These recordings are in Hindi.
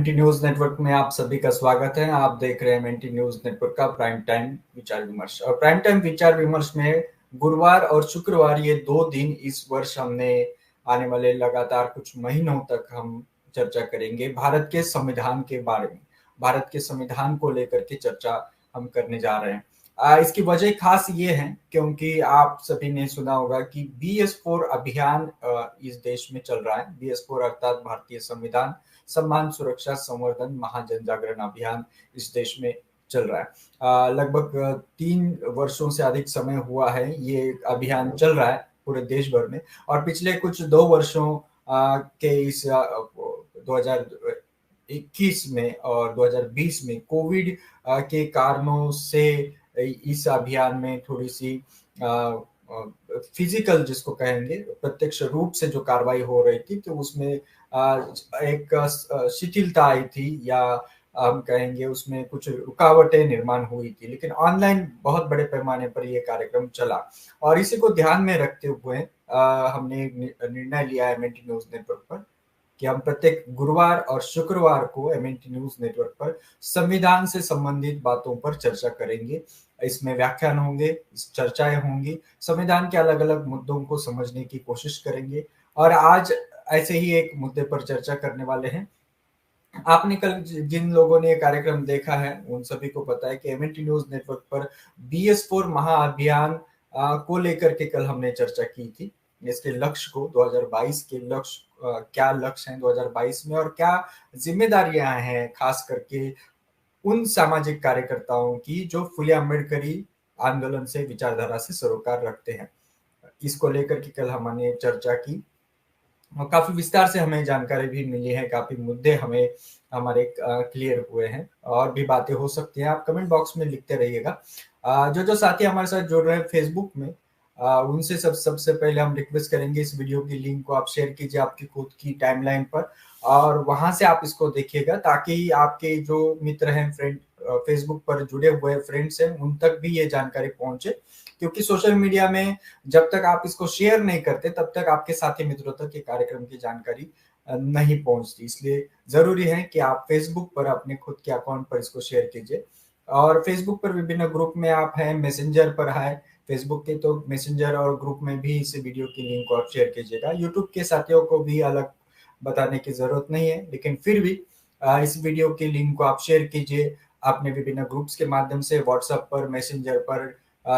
एमएनटी न्यूज नेटवर्क में आप सभी का स्वागत है। आप देख रहे हैं एमएनटी न्यूज नेटवर्क का प्राइम टाइम विचार विमर्श। और प्राइम टाइम विचार विमर्श में गुरुवार और शुक्रवार ये 2 दिन इस वर्ष हमने आने वाले लगातार कुछ महीनों तक हम चर्चा करेंगे भारत के संविधान के बारे में। भारत के संविधान को लेकर के चर्चा हम करने जा रहे हैं। इसकी वजह खास ये है क्योंकि आप सभी ने सुना होगा कि BS4 अभियान इस देश में चल रहा है। BS4 अर्थात भारतीय संविधान सम्मान सुरक्षा संवर्धन महाजन जागरण अभियान इस देश में चल रहा है। लगभग 3 वर्षों से अधिक समय हुआ है ये अभियान चल रहा है पूरे देश भर में। और पिछले कुछ 2 वर्षों के इस 2021 में और 2020 में कोविड के कारणों से इस अभियान में थोड़ी सी फिजिकल जिसको कहेंगे प्रत्यक्ष रूप से जो कार्रवाई हो रही थी तो उसमें एक शिथिलता आई थी या हम कहेंगे उसमें कुछ रुकावटें निर्माण हुई थी। लेकिन ऑनलाइन बहुत बड़े पैमाने पर यह कार्यक्रम चला और इसी को ध्यान में रखते हुए हमने निर्णय लिया है एमएनटी न्यूज नेटवर्क पर कि हम प्रत्येक गुरुवार और शुक्रवार को एमएनटी न्यूज नेटवर्क पर संविधान से संबंधित बातों पर चर्चा करेंगे। इसमें व्याख्यान होंगे, चर्चाएं होंगी, संविधान के अलग अलग मुद्दों को समझने की कोशिश करेंगे। और आज ऐसे ही एक मुद्दे पर चर्चा करने वाले हैं। आपने कल जिन लोगों ने ये कार्यक्रम देखा है उन सभी को पता है कि एमएनटी न्यूज नेटवर्क पर BS4 महाअभियान को लेकर के कल हमने चर्चा की थी। इसके लक्ष्य को 2022 के लक्ष्य क्या लक्ष्य हैं 2022 में और क्या जिम्मेदारियां हैं खास करके उन सामाजिक कार्यकर्ताओं की जो फुले अम्बेडकरी आंदोलन से विचारधारा से सरोकार रखते हैं। इसको लेकर के कल हमने चर्चा की और काफी विस्तार से हमें जानकारी भी मिली है। काफी मुद्दे हमें हमारे क्लियर हुए हैं और भी बातें हो सकती हैं। आप कमेंट बॉक्स में लिखते रहिएगा। जो साथी हमारे साथ जुड़ रहे हैं फेसबुक में उनसे सबसे पहले हम रिक्वेस्ट करेंगे इस वीडियो की लिंक को आप शेयर कीजिए आपकी खुद की टाइमलाइन पर और वहां से आप इसको देखिएगा ताकि आपके जो मित्र हैं फ्रेंड फेसबुक पर जुड़े हुए फ्रेंड्स हैं उन तक भी ये जानकारी पहुंचे। क्योंकि सोशल मीडिया में जब तक आप इसको शेयर नहीं करते तब तक आपके साथी मित्रों तक ये कार्यक्रम की जानकारी नहीं पहुंचती। इसलिए जरूरी है कि आप फेसबुक पर अपने खुद के अकाउंट पर इसको शेयर कीजिए। और फेसबुक पर विभिन्न ग्रुप में आप हैं, मैसेंजर पर है फेसबुक के तो मैसेंजर और ग्रुप में भी इस वीडियो की लिंक को आप शेयर कीजिएगा। यूट्यूब के साथियों को भी अलग बताने की जरूरत नहीं है लेकिन फिर भी इस वीडियो की लिंक को आप शेयर कीजिए अपने विभिन्न ग्रुप्स के माध्यम से, व्हाट्सएप पर, मैसेंजर पर,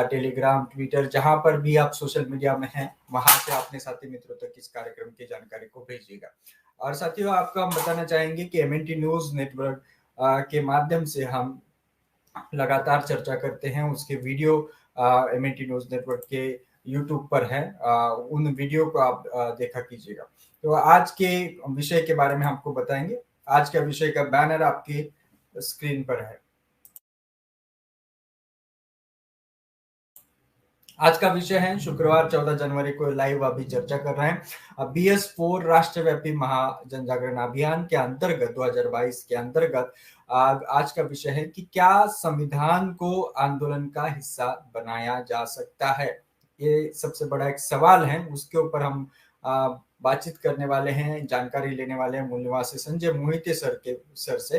टेलीग्राम, ट्विटर, जहां पर भी आप सोशल मीडिया में हैं वहां से अपने साथी मित्रों तक इस कार्यक्रम की जानकारी को भेजिएगा। और साथियों आपको हम बताना चाहेंगे कि एमएनटी न्यूज नेटवर्क के माध्यम से हम लगातार चर्चा करते हैं। उसके वीडियो एमएनटी न्यूज नेटवर्क के यूट्यूब पर है, उन वीडियो को आप देखा कीजिएगा। तो आज के विषय के बारे में आपको बताएंगे। आज का विषय का बैनर आपकी स्क्रीन पर है। आज का विषय है शुक्रवार 14 जनवरी को लाइव अभी चर्चा कर रहे हैं BS4 राष्ट्रव्यापी महाजन जागरण अभियान के अंतर्गत 2022 के अंतर्गत आज का विषय है कि क्या संविधान को आंदोलन का हिस्सा बनाया जा सकता है। ये सबसे बड़ा एक सवाल है, उसके ऊपर हम बातचीत करने वाले हैं, जानकारी लेने वाले हैं मूल्यवासी संजय मोहिते सर से।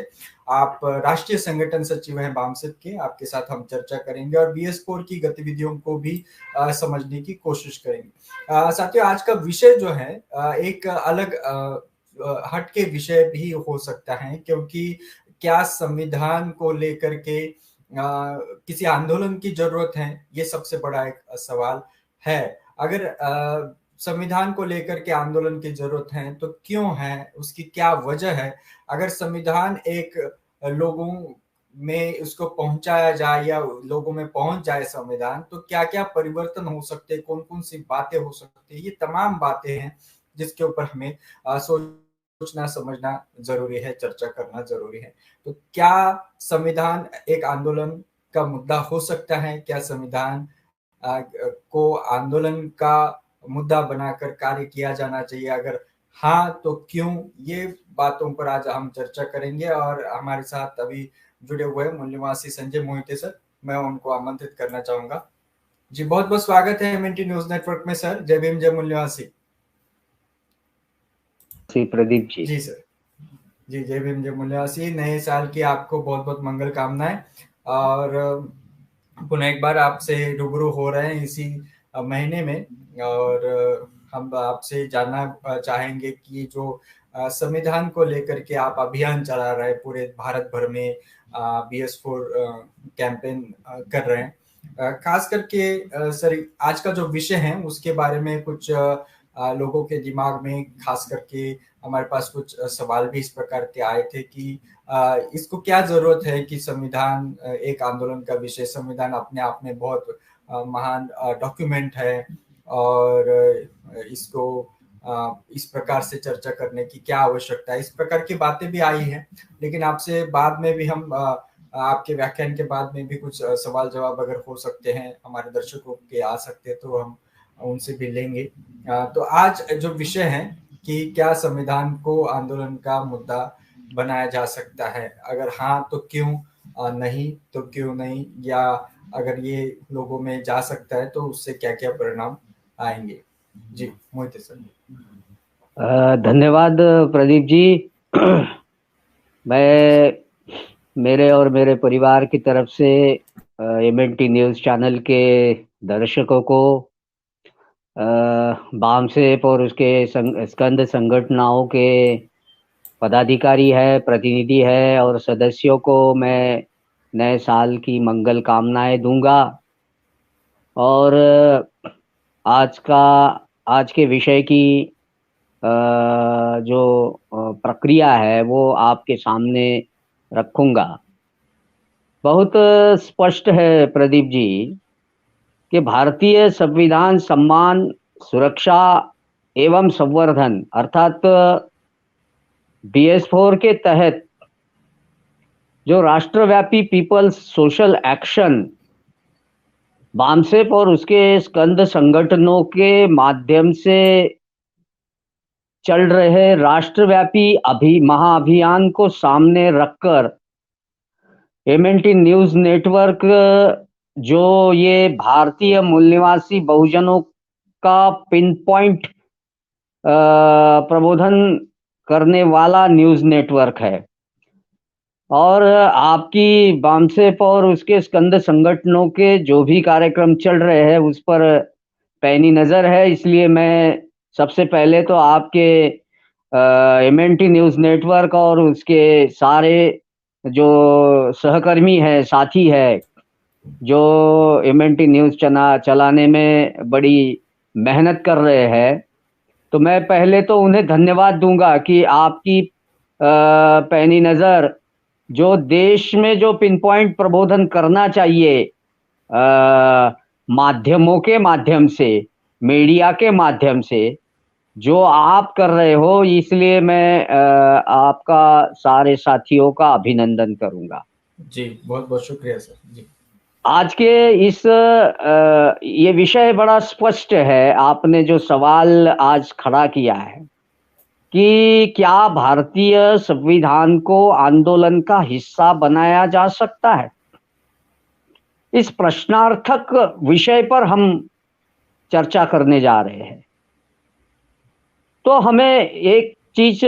आप राष्ट्रीय संगठन सचिव हैं बामसेप के, आपके साथ हम चर्चा करेंगे और BS4 की गतिविधियों को भी समझने की कोशिश करेंगे। साथियों आज का विषय जो है एक अलग हटके विषय भी हो सकता है क्योंकि क्या संविधान को लेकर के किसी आंदोलन की जरूरत है, ये सबसे बड़ा एक सवाल है। अगर संविधान को लेकर के आंदोलन की जरूरत है तो क्यों है, उसकी क्या वजह है। अगर संविधान एक लोगों में उसको पहुंचाया जाए या लोगों में पहुंच जाए संविधान तो क्या क्या परिवर्तन हो सकते हैं, कौन कौन सी बातें हो सकती है, ये तमाम बातें हैं जिसके ऊपर हमें सोचना समझना जरूरी है, चर्चा करना जरूरी है। तो क्या संविधान एक आंदोलन का मुद्दा हो सकता है, क्या संविधान को आंदोलन का मुद्दा बनाकर कार्य किया जाना चाहिए, अगर हाँ तो क्यों, ये बातों पर आज हम चर्चा करेंगे। और हमारे साथ अभी जुड़े हुए मूल्यवासी संजय मोहिते सर, मैं उनको आमंत्रित करना चाहूंगा। जी बहुत बहुत स्वागत है एमएनटी न्यूज नेटवर्क में सर। जय भीम, जय मूल्यवासी। प्रदीप जी। जी सर। जी, जय भीम, जय मूल्यवासी। नए साल की आपको बहुत-बहुत मंगल कामनाएँ। और पुनः एक बार आपसे रूबरू हो रहे हैं इसी महीने में। और हम आपसे जानना चाहेंगे कि जो संविधान को लेकर के आप अभियान चला रहे हैं पूरे भारत भर में, BS4 कैंपेन कर रहे हैं। खास करके सर, आज का जो विषय है उसके बारे में कुछ लोगों के दिमाग में, खास करके हमारे पास कुछ सवाल भी इस प्रकार के आए थे कि इसको क्या जरूरत है कि संविधान एक आंदोलन का विषय, संविधान अपने आप में बहुत महान डॉक्यूमेंट है। और इसको इस प्रकार से चर्चा करने की क्या आवश्यकता है, इस प्रकार की बातें भी आई हैं। लेकिन आपसे बाद में भी हम आपके व्याख्यान के बाद में भी कुछ सवाल जवाब अगर हो सकते हैं, हमारे दर्शकों के आ सकते हैं, तो हम उनसे भी लेंगे। तो आज जो विषय है कि क्या संविधान को आंदोलन का मुद्दा बनाया जा सकता है, अगर हाँ तो क्यों, नहीं तो क्यों नहीं, या अगर ये लोगों में जा सकता है तो उससे क्या क्या परिणाम आएंगे। जी मोहित सर। धन्यवाद प्रदीप जी। मैं मेरे और मेरे परिवार की तरफ से MNT न्यूज़ चैनल के दर्शकों को, बामसेप और उसके स्कंद संगठनों के पदाधिकारी है, प्रतिनिधि है और सदस्यों को मैं नए साल की मंगल कामनाएं दूंगा। और आज के विषय की जो प्रक्रिया है वो आपके सामने रखूंगा। बहुत स्पष्ट है प्रदीप जी कि भारतीय संविधान सम्मान, सुरक्षा एवं संवर्धन अर्थात BS4 के तहत जो राष्ट्रव्यापी पीपल्स सोशल एक्शन बामसेप और उसके स्कंद संगठनों के माध्यम से चल रहे राष्ट्रव्यापी महाअभियान को सामने रखकर MNT न्यूज़ नेटवर्क, जो ये भारतीय मूल निवासी बहुजनों का पिन पॉइंट प्रबोधन करने वाला न्यूज़ नेटवर्क है, और आपकी बामसेप और उसके स्कंद संगठनों के जो भी कार्यक्रम चल रहे हैं उस पर पैनी नज़र है। इसलिए मैं सबसे पहले तो आपके MNT न्यूज़ नेटवर्क और उसके सारे जो सहकर्मी है, साथी है, जो MNT न्यूज़ चलाने में बड़ी मेहनत कर रहे हैं, तो मैं पहले तो उन्हें धन्यवाद दूंगा कि आपकी पैनी नज़र जो देश में जो पिन पॉइंट प्रबोधन करना चाहिए माध्यमों के माध्यम से, मीडिया के माध्यम से, जो आप कर रहे हो, इसलिए मैं आपका सारे साथियों का अभिनंदन करूंगा। जी बहुत बहुत शुक्रिया सर। जी आज के इस ये विषय बड़ा स्पष्ट है। आपने जो सवाल आज खड़ा किया है कि क्या भारतीय संविधान को आंदोलन का हिस्सा बनाया जा सकता है, इस प्रश्नार्थक विषय पर हम चर्चा करने जा रहे हैं। तो हमें एक चीज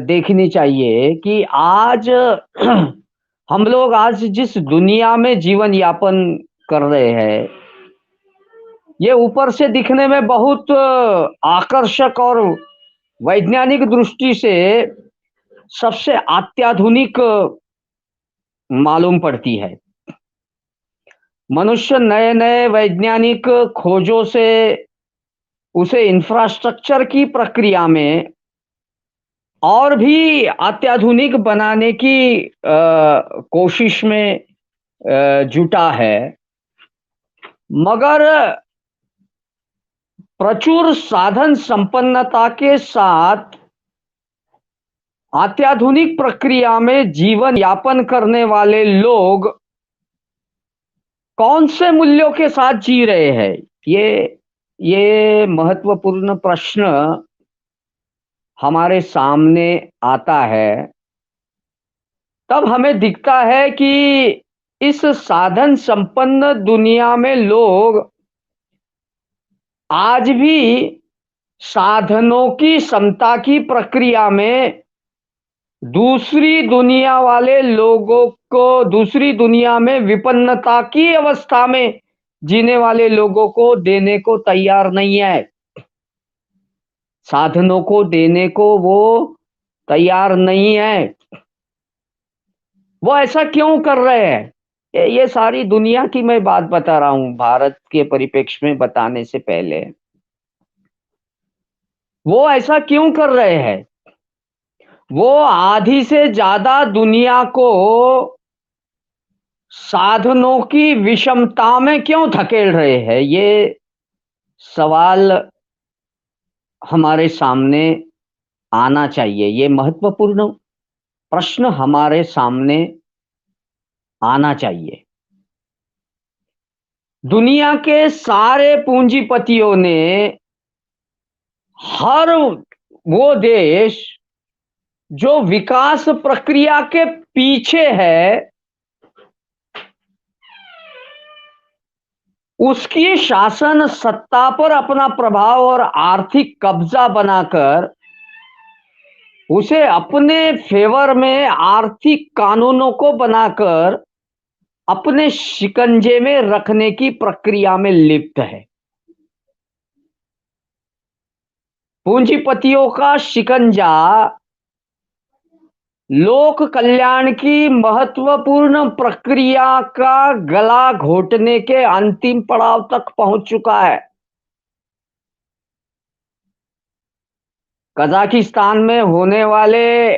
देखनी चाहिए कि आज हम लोग आज जिस दुनिया में जीवन यापन कर रहे हैं, ये ऊपर से दिखने में बहुत आकर्षक और वैज्ञानिक दृष्टि से सबसे अत्याधुनिक मालूम पड़ती है। मनुष्य नए नए वैज्ञानिक खोजों से उसे इंफ्रास्ट्रक्चर की प्रक्रिया में और भी अत्याधुनिक बनाने की कोशिश में जुटा है, मगर प्रचुर साधन संपन्नता के साथ अत्याधुनिक प्रक्रिया में जीवन यापन करने वाले लोग कौन से मूल्यों के साथ जी रहे हैं, ये महत्वपूर्ण प्रश्न हमारे सामने आता है। तब हमें दिखता है कि इस साधन संपन्न दुनिया में लोग आज भी साधनों की समता की प्रक्रिया में दूसरी दुनिया वाले लोगों को, दूसरी दुनिया में विपन्नता की अवस्था में जीने वाले लोगों को देने को तैयार नहीं है। साधनों को देने को वो तैयार नहीं है। वो ऐसा क्यों कर रहे हैं? ये सारी दुनिया की मैं बात बता रहा हूं, भारत के परिप्रेक्ष्य में बताने से पहले। वो ऐसा क्यों कर रहे हैं? वो आधी से ज्यादा दुनिया को साधनों की विषमता में क्यों धकेल रहे हैं? ये सवाल हमारे सामने आना चाहिए। ये महत्वपूर्ण प्रश्न हमारे सामने आना चाहिए। दुनिया के सारे पूंजीपतियों ने, हर वो देश जो विकास प्रक्रिया के पीछे है, उसकी शासन सत्ता पर अपना प्रभाव और आर्थिक कब्जा बनाकर उसे अपने फेवर में आर्थिक कानूनों को बनाकर अपने शिकंजे में रखने की प्रक्रिया में लिप्त है। पूंजीपतियों का शिकंजा लोक कल्याण की महत्वपूर्ण प्रक्रिया का गला घोटने के अंतिम पड़ाव तक पहुंच चुका है। कजाकिस्तान में होने वाले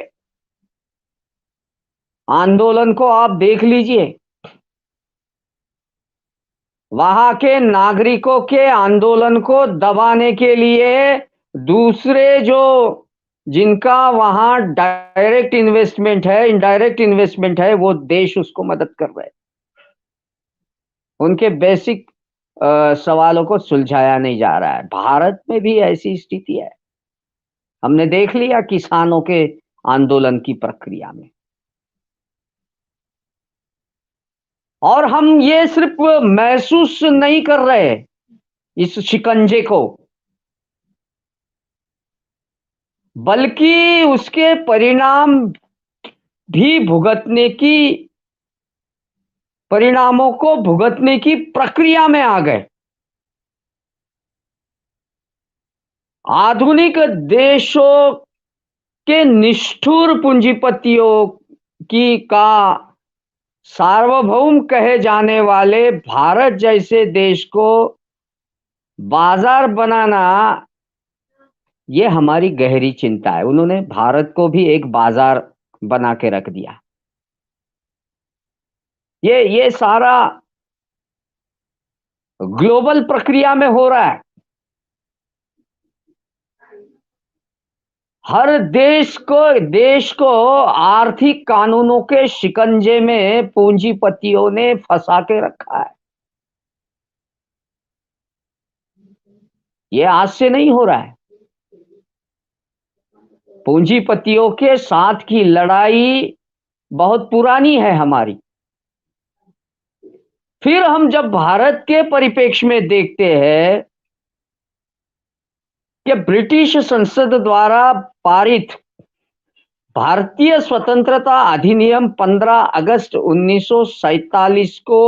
आंदोलन को आप देख लीजिए। वहां के नागरिकों के आंदोलन को दबाने के लिए दूसरे जो, जिनका वहां डायरेक्ट इन्वेस्टमेंट है, इनडायरेक्ट इन्वेस्टमेंट है, वो देश उसको मदद कर रहे हैं। उनके बेसिक सवालों को सुलझाया नहीं जा रहा है। भारत में भी ऐसी स्थिति है। हमने देख लिया किसानों के आंदोलन की प्रक्रिया में। और हम ये सिर्फ महसूस नहीं कर रहे इस शिकंजे को, बल्कि उसके परिणाम भी भुगतने की, परिणामों को भुगतने की प्रक्रिया में आ गए। आधुनिक देशों के निष्ठुर पूंजीपतियों की का सार्वभौम कहे जाने वाले भारत जैसे देश को बाजार बनाना, ये हमारी गहरी चिंता है। उन्होंने भारत को भी एक बाजार बना के रख दिया। ये सारा ग्लोबल प्रक्रिया में हो रहा है। हर देश को आर्थिक कानूनों के शिकंजे में पूंजीपतियों ने फंसा के रखा है। ये आज से नहीं हो रहा है। पूंजीपतियों के साथ की लड़ाई बहुत पुरानी है हमारी। फिर हम जब भारत के परिप्रेक्ष्य में देखते हैं कि ब्रिटिश संसद द्वारा पारित भारतीय स्वतंत्रता अधिनियम 15 अगस्त 1947 को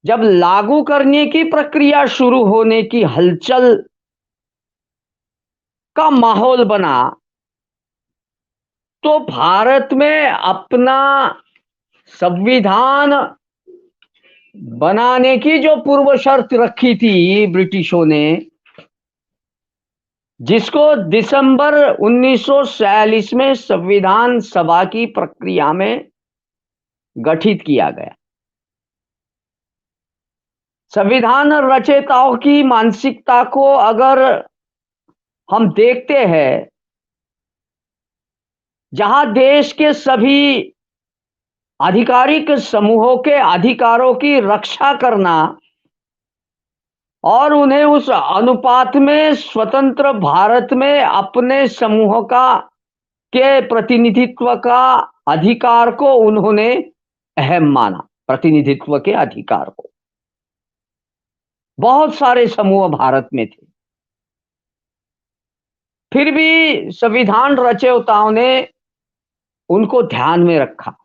जब लागू करने की प्रक्रिया शुरू होने की हलचल का माहौल बना, तो भारत में अपना संविधान बनाने की जो पूर्व शर्त रखी थी ब्रिटिशों ने, जिसको दिसंबर 1947 में संविधान सभा की प्रक्रिया में गठित किया गया। संविधान रचयिताओं की मानसिकता को अगर हम देखते हैं, जहां देश के सभी आधिकारिक समूहों के अधिकारों की रक्षा करना और उन्हें उस अनुपात में स्वतंत्र भारत में अपने समूहों का के प्रतिनिधित्व का अधिकार को उन्होंने अहम माना। प्रतिनिधित्व के अधिकार को बहुत सारे समूह भारत में थे। फिर भी संविधान रचयिताओं ने उनको ध्यान में रखा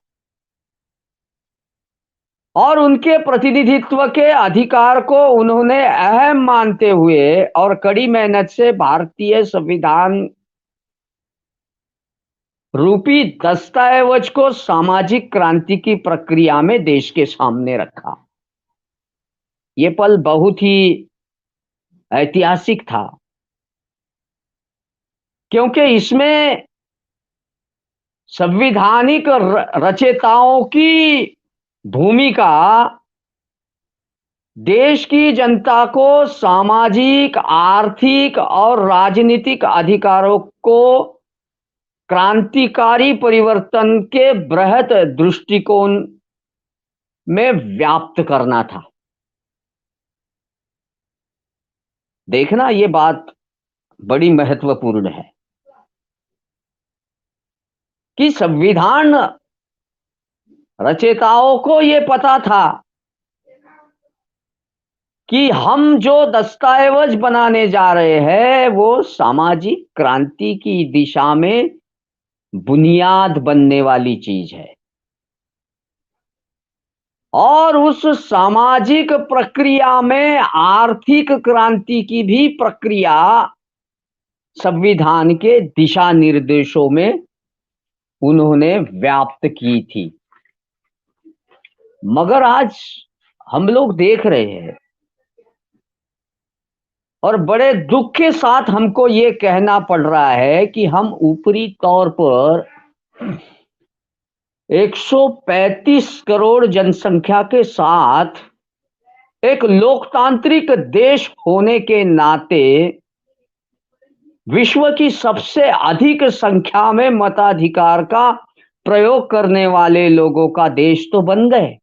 और उनके प्रतिनिधित्व के अधिकार को उन्होंने अहम मानते हुए और कड़ी मेहनत से भारतीय संविधान रूपी दस्तावेज को सामाजिक क्रांति की प्रक्रिया में देश के सामने रखा। ये पल बहुत ही ऐतिहासिक था, क्योंकि इसमें संवैधानिक रचयिताओं की भूमिका देश की जनता को सामाजिक, आर्थिक और राजनीतिक अधिकारों को क्रांतिकारी परिवर्तन के बृहत दृष्टिकोण में व्याप्त करना था। देखना, ये बात बड़ी महत्वपूर्ण है कि संविधान रचयिताओं को ये पता था कि हम जो दस्तावेज बनाने जा रहे हैं वो सामाजिक क्रांति की दिशा में बुनियाद बनने वाली चीज है, और उस सामाजिक प्रक्रिया में आर्थिक क्रांति की भी प्रक्रिया संविधान के दिशा निर्देशों में उन्होंने व्याप्त की थी। मगर आज हम लोग देख रहे हैं और बड़े दुख के साथ हमको ये कहना पड़ रहा है कि हम ऊपरी तौर पर 135 करोड़ जनसंख्या के साथ एक लोकतांत्रिक देश होने के नाते विश्व की सबसे अधिक संख्या में मताधिकार का प्रयोग करने वाले लोगों का देश तो बन गए,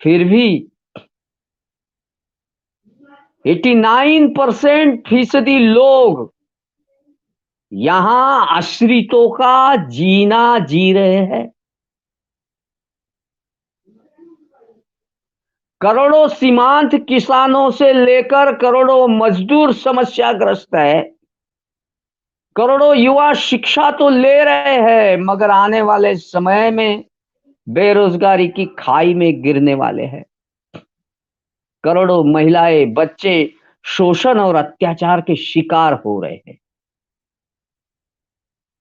फिर भी 89% लोग यहां आश्रितों का जीना जी रहे हैं। करोड़ों सीमांत किसानों से लेकर करोड़ों मजदूर समस्याग्रस्त है। करोड़ों युवा शिक्षा तो ले रहे हैं, मगर आने वाले समय में बेरोजगारी की खाई में गिरने वाले हैं। करोड़ों महिलाएं, बच्चे शोषण और अत्याचार के शिकार हो रहे हैं।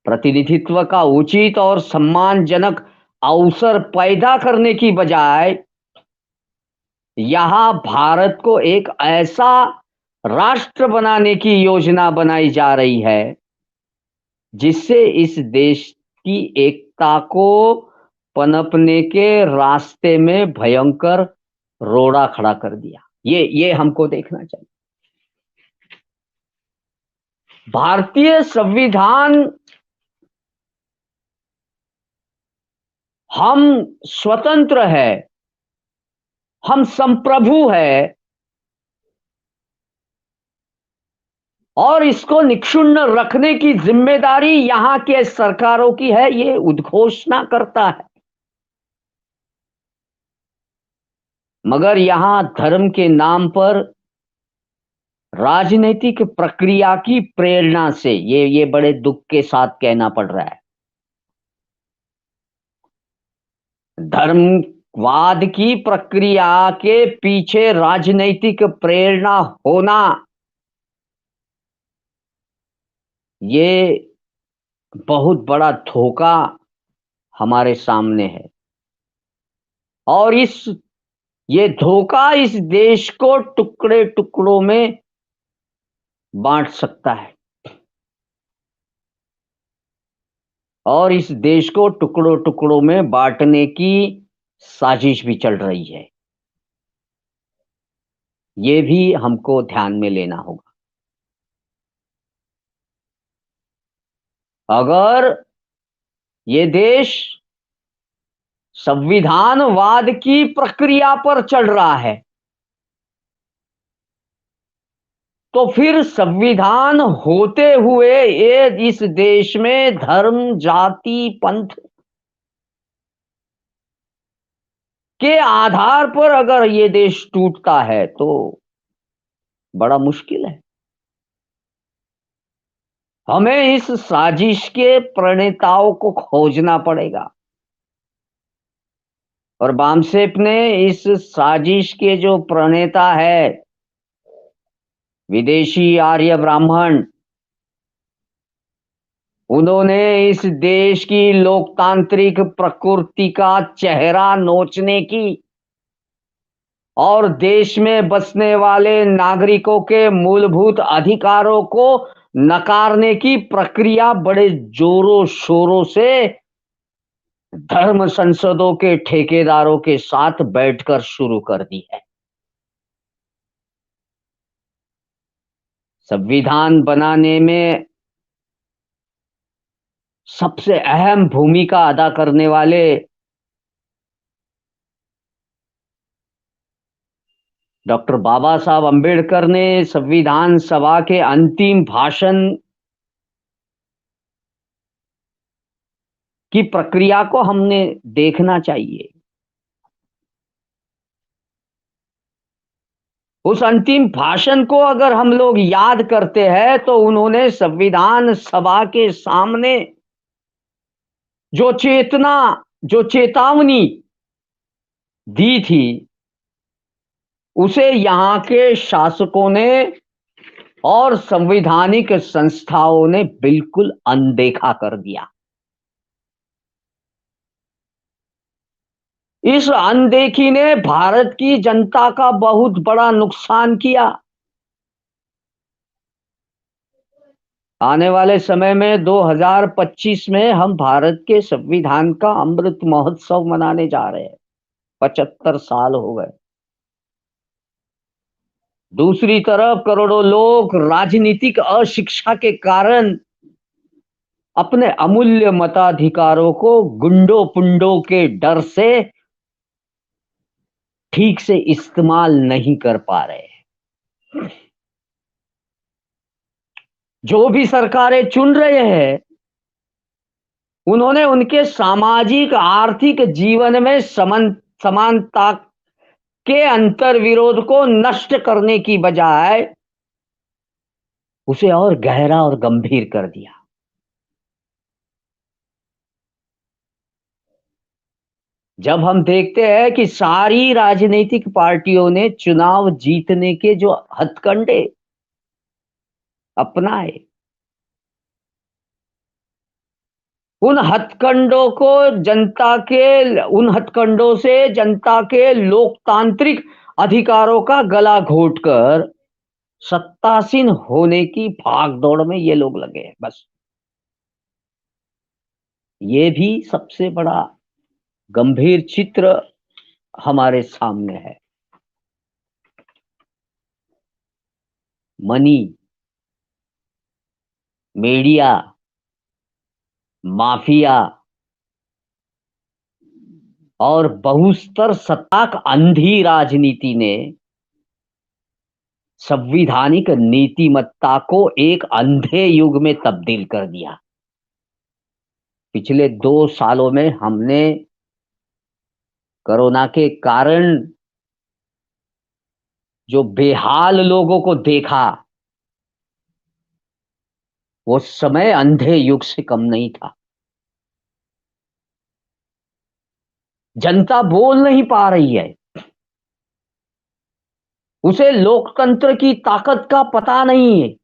प्रतिनिधित्व का उचित और सम्मानजनक अवसर पैदा करने की बजाय यहां भारत को एक ऐसा राष्ट्र बनाने की योजना बनाई जा रही है जिससे इस देश की एकता को पनपने के रास्ते में भयंकर रोड़ा खड़ा कर दिया। ये हमको देखना चाहिए। भारतीय संविधान, हम स्वतंत्र है, हम संप्रभु है और इसको निक्षुण्ण रखने की जिम्मेदारी यहां के सरकारों की है, ये उद्घोषणा करता है। मगर यहां धर्म के नाम पर राजनीतिक प्रक्रिया की प्रेरणा से, ये बड़े दुख के साथ कहना पड़ रहा है, धर्मवाद की प्रक्रिया के पीछे राजनीतिक प्रेरणा होना, ये बहुत बड़ा धोखा हमारे सामने है। और ये धोखा इस देश को टुकड़े टुकड़ों में बांट सकता है और इस देश को टुकड़ों टुकड़ों में बांटने की साजिश भी चल रही है। ये भी हमको ध्यान में लेना होगा। अगर ये देश संविधानवाद की प्रक्रिया पर चल रहा है तो फिर संविधान होते हुए ये इस देश में धर्म, जाति, पंथ के आधार पर अगर ये देश टूटता है तो बड़ा मुश्किल है। हमें इस साजिश के प्रणेताओं को खोजना पड़ेगा। और बामसेप ने इस साजिश के जो प्रणेता है, विदेशी आर्य ब्राह्मण, उन्होंने इस देश की लोकतांत्रिक प्रकृति का चेहरा नोचने की और देश में बसने वाले नागरिकों के मूलभूत अधिकारों को नकारने की प्रक्रिया बड़े जोरों शोरों से धर्म संसदों के ठेकेदारों के साथ बैठकर शुरू कर दी है। संविधान बनाने में सबसे अहम भूमिका अदा करने वाले डॉक्टर बाबा साहब अंबेडकर ने संविधान सभा के अंतिम भाषण की प्रक्रिया को हमने देखना चाहिए। उस अंतिम भाषण को अगर हम लोग याद करते हैं तो उन्होंने संविधान सभा के सामने जो चेतना, जो चेतावनी दी थी, उसे यहां के शासकों ने और संवैधानिक संस्थाओं ने बिल्कुल अनदेखा कर दिया। इस अनदेखी ने भारत की जनता का बहुत बड़ा नुकसान किया। आने वाले समय में 2025 में हम भारत के संविधान का अमृत महोत्सव मनाने जा रहे हैं। 75 साल हो गए। दूसरी तरफ करोड़ों लोग राजनीतिक अशिक्षा के कारण अपने अमूल्य मताधिकारों को गुंडों पुंडों के डर से ठीक से इस्तेमाल नहीं कर पा रहे। जो भी सरकारें चुन रहे हैं, उन्होंने उनके सामाजिक आर्थिक जीवन में समानता के अंतर विरोध को नष्ट करने की बजाय उसे और गहरा और गंभीर कर दिया। जब हम देखते हैं कि सारी राजनीतिक पार्टियों ने चुनाव जीतने के जो हथकंडे अपनाए, उन हथकंडों से जनता के लोकतांत्रिक अधिकारों का गला घोटकर सत्तासीन होने की भागदौड़ में ये लोग लगे हैं। बस ये भी सबसे बड़ा गंभीर चित्र हमारे सामने है। मनी, मीडिया, माफिया और बहुस्तर सत्ता का अंधी राजनीति ने संवैधानिक नीतिमत्ता को एक अंधे युग में तब्दील कर दिया। पिछले 2 सालों में हमने कोरोना के कारण जो बेहाल लोगों को देखा, वो समय अंधे युग से कम नहीं था। जनता बोल नहीं पा रही है, उसे लोकतंत्र की ताकत का पता नहीं है,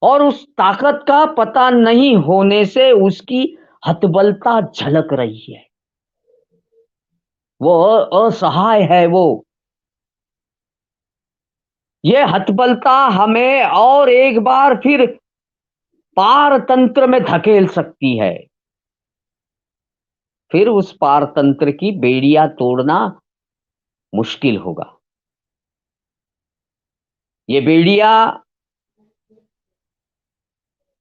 और उस ताकत का पता नहीं होने से उसकी हतबलता झलक रही है। वो असहाय है। ये हतबलता हमें और एक बार फिर पारतंत्र में धकेल सकती है। फिर उस पारतंत्र की बेड़ियां तोड़ना मुश्किल होगा। ये बेड़ियां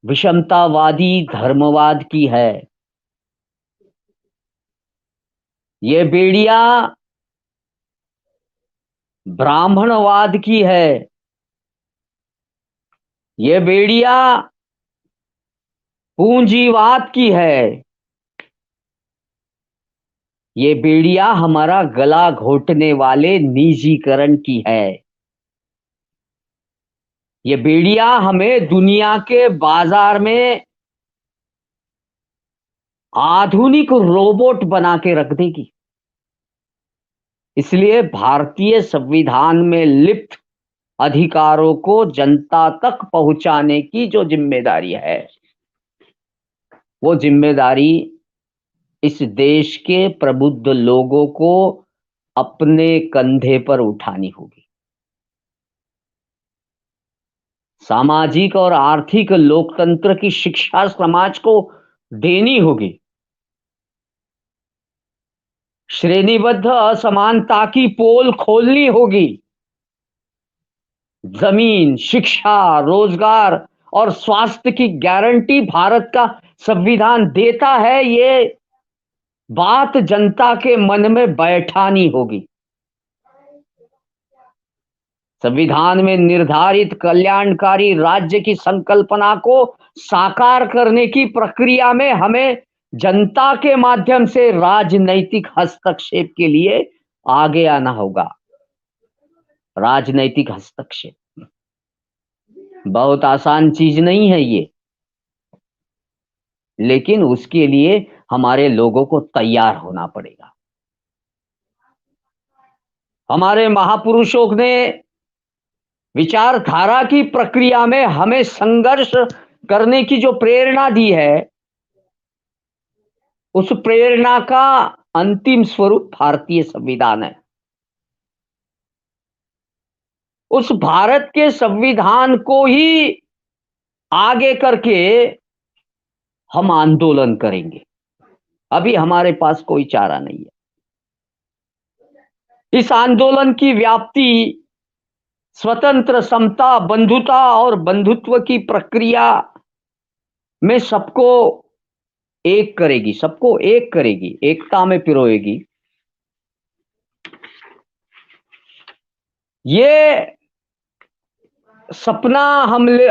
विषमतावादी धर्मवाद की है। ये बेड़ियां ब्राह्मणवाद की है। ये बेड़ियां पूंजीवाद की है। ये बेड़ियां हमारा गला घोटने वाले निजीकरण की है। ये बेड़ियां हमें दुनिया के बाजार में आधुनिक रोबोट बना के रख देगी। इसलिए भारतीय संविधान में लिप्त अधिकारों को जनता तक पहुंचाने की जो जिम्मेदारी है, वो जिम्मेदारी इस देश के प्रबुद्ध लोगों को अपने कंधे पर उठानी होगी। सामाजिक और आर्थिक लोकतंत्र की शिक्षा समाज को देनी होगी। श्रेणीबद्ध असमानता की पोल खोलनी होगी। जमीन, शिक्षा, रोजगार और स्वास्थ्य की गारंटी भारत का संविधान देता है, ये बात जनता के मन में बैठानी होगी। संविधान में निर्धारित कल्याणकारी राज्य की संकल्पना को साकार करने की प्रक्रिया में हमें जनता के माध्यम से राजनैतिक हस्तक्षेप के लिए आगे आना होगा। राजनैतिक हस्तक्षेप बहुत आसान चीज नहीं है ये, लेकिन उसके लिए हमारे लोगों को तैयार होना पड़ेगा। हमारे महापुरुषों ने विचारधारा की प्रक्रिया में हमें संघर्ष करने की जो प्रेरणा दी है, उस प्रेरणा का अंतिम स्वरूप भारतीय संविधान है। उस भारत के संविधान को ही आगे करके हम आंदोलन करेंगे। अभी हमारे पास कोई चारा नहीं है। इस आंदोलन की व्याप्ति स्वतंत्र, समता, बंधुता और बंधुत्व की प्रक्रिया में सबको एक करेगी, सबको एक करेगी, एकता में पिरोएगी। ये सपना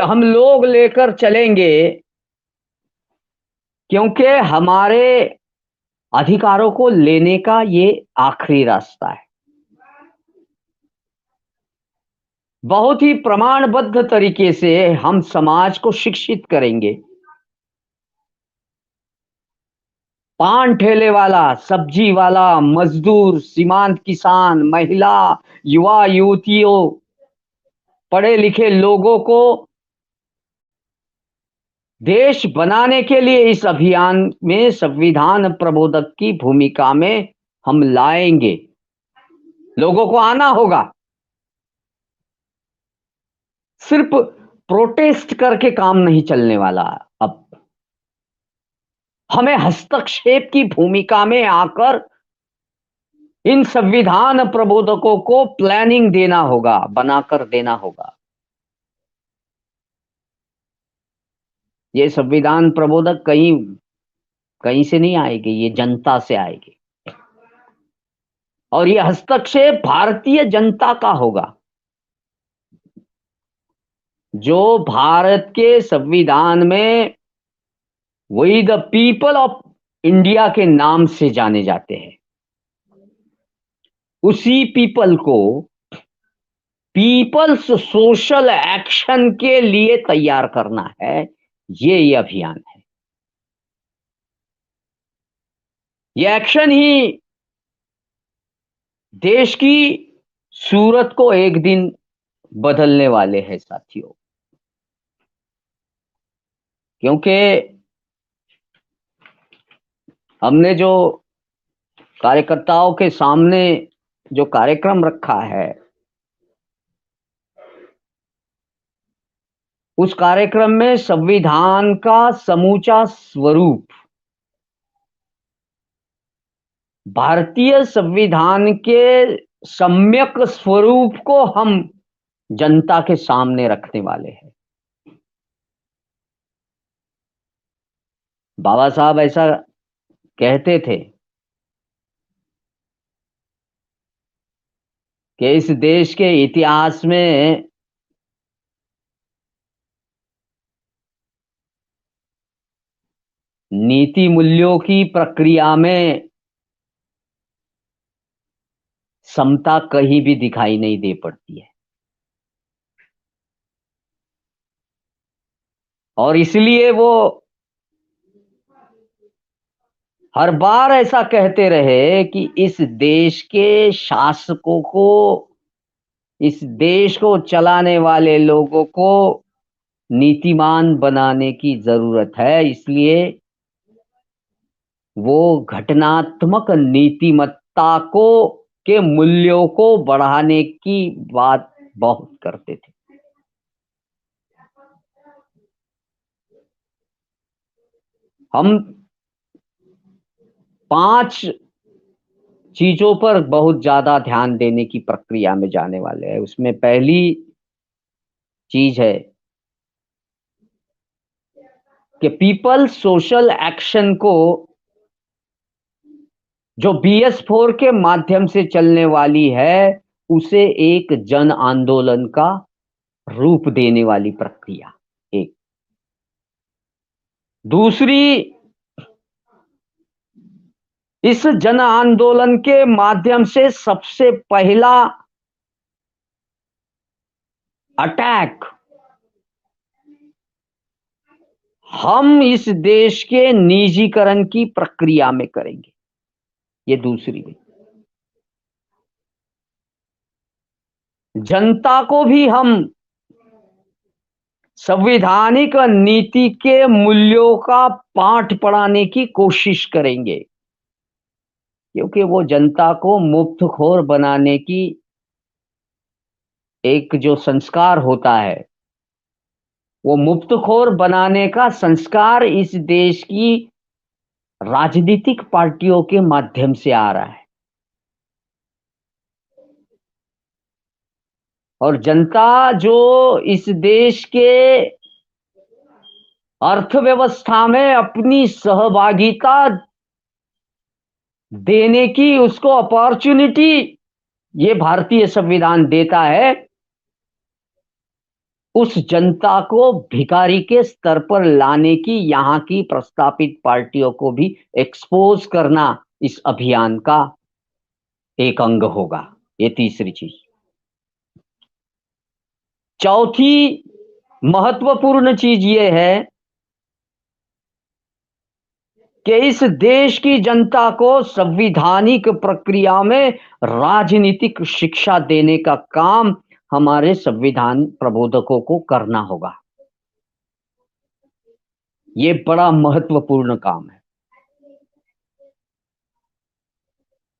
हम लोग लेकर चलेंगे, क्योंकि हमारे अधिकारों को लेने का ये आखिरी रास्ता है। बहुत ही प्रमाणबद्ध तरीके से हम समाज को शिक्षित करेंगे। पान ठेले वाला, सब्जी वाला, मजदूर, सीमांत किसान, महिला, युवा युवतियों, पढ़े लिखे लोगों को देश बनाने के लिए इस अभियान में संविधान प्रबोधक की भूमिका में हम लाएंगे। लोगों को आना होगा। सिर्फ प्रोटेस्ट करके काम नहीं चलने वाला। अब हमें हस्तक्षेप की भूमिका में आकर इन संविधान प्रबोधकों को प्लानिंग देना होगा, बनाकर देना होगा। ये संविधान प्रबोधक कहीं कहीं से नहीं आएंगे, ये जनता से आएंगे। और ये हस्तक्षेप भारतीय जनता का होगा, जो भारत के संविधान में we the people of India के नाम से जाने जाते हैं। उसी पीपल को पीपल्स सोशल एक्शन के लिए तैयार करना है। ये अभियान है। ये एक्शन ही देश की सूरत को एक दिन बदलने वाले हैं साथियों। क्योंकि हमने जो कार्यकर्ताओं के सामने जो कार्यक्रम रखा है, उस कार्यक्रम में संविधान का समूचा स्वरूप, भारतीय संविधान के सम्यक स्वरूप को हम जनता के सामने रखने वाले हैं। बाबा साहब ऐसा कहते थे कि इस देश के इतिहास में नीति मूल्यों की प्रक्रिया में समता कहीं भी दिखाई नहीं दे पड़ती है। और इसलिए वो हर बार ऐसा कहते रहे कि इस देश के शासकों को, इस देश को चलाने वाले लोगों को नीतिमान बनाने की जरूरत है। इसलिए वो घटनात्मक नीतिमत्ता को के मूल्यों को बढ़ाने की बात बहुत करते थे। हम 5 चीजों पर बहुत ज्यादा ध्यान देने की प्रक्रिया में जाने वाले हैं। उसमें पहली चीज है कि पीपल सोशल एक्शन को, जो BS4 के माध्यम से चलने वाली है, उसे एक जन आंदोलन का रूप देने वाली प्रक्रिया एक। दूसरी, इस जन आंदोलन के माध्यम से सबसे पहला अटैक हम इस देश के निजीकरण की प्रक्रिया में करेंगे। ये दूसरी बात। जनता को भी हम संवैधानिक नीति के मूल्यों का पाठ पढ़ाने की कोशिश करेंगे, क्योंकि वो जनता को मुफ्तखोर बनाने की एक जो संस्कार होता है, वो मुफ्तखोर बनाने का संस्कार इस देश की राजनीतिक पार्टियों के माध्यम से आ रहा है। और जनता जो इस देश के अर्थव्यवस्था में अपनी सहभागिता देने की उसको अपॉर्चुनिटी ये भारतीय संविधान देता है, उस जनता को भिखारी के स्तर पर लाने की यहां की प्रस्तापित पार्टियों को भी एक्सपोज करना इस अभियान का एक अंग होगा। ये तीसरी चीज। चौथी महत्वपूर्ण चीज ये है कि इस देश की जनता को संवैधानिक प्रक्रिया में राजनीतिक शिक्षा देने का काम हमारे संविधान प्रबोधकों को करना होगा। ये बड़ा महत्वपूर्ण काम है।